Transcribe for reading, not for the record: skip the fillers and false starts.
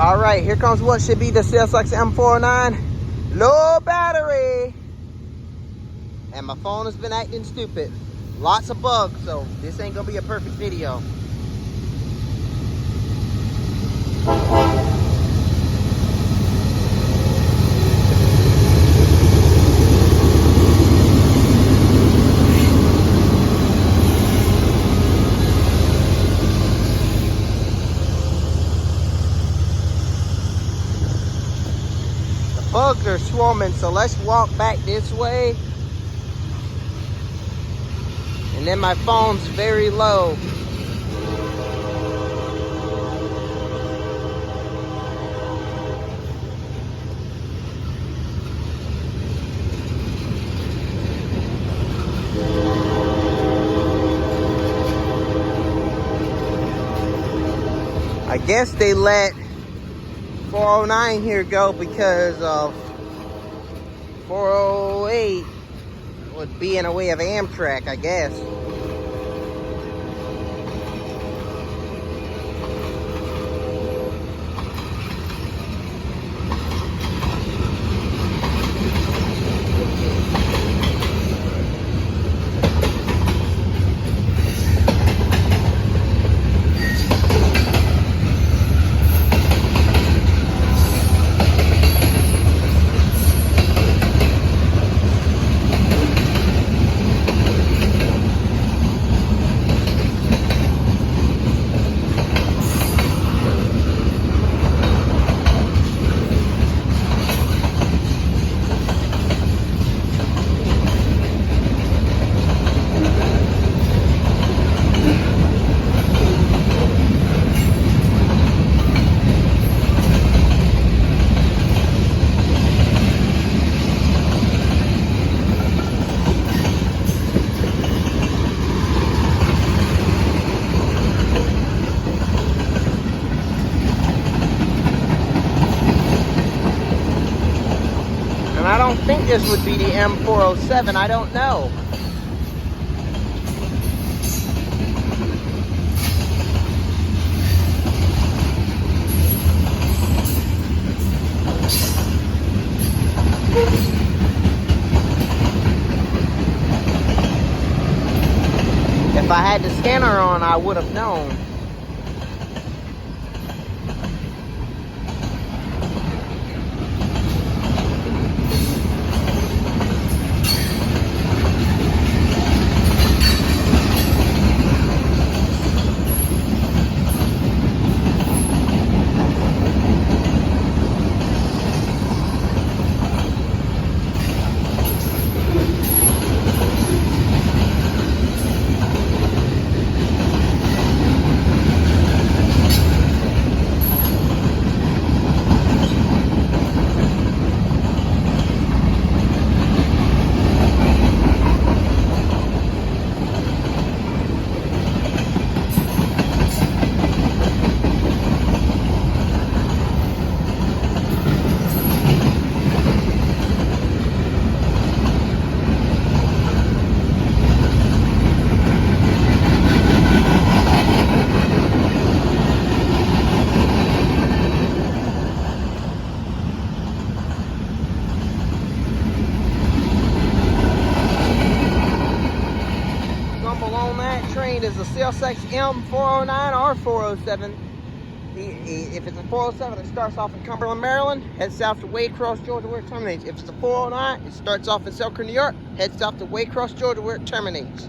All right, here comes what should be the CSX M409. Low battery. And my phone has been acting stupid. Lots of bugs, so this ain't gonna be a perfect video. Bugs are swarming, so let's walk back this way. And then my phone's very low. I guess they let 409 here go because of 408 would be in a way of Amtrak, I guess. I don't think this would be the M407. I don't know. If I had the scanner on, I would have known. Is a CSX M409 or 407. If it's a 407, it starts off in Cumberland, Maryland, heads south to Waycross, Georgia, where it terminates. If it's a 409, it starts off in Selkirk, New York, heads south to Waycross, Georgia, where it terminates.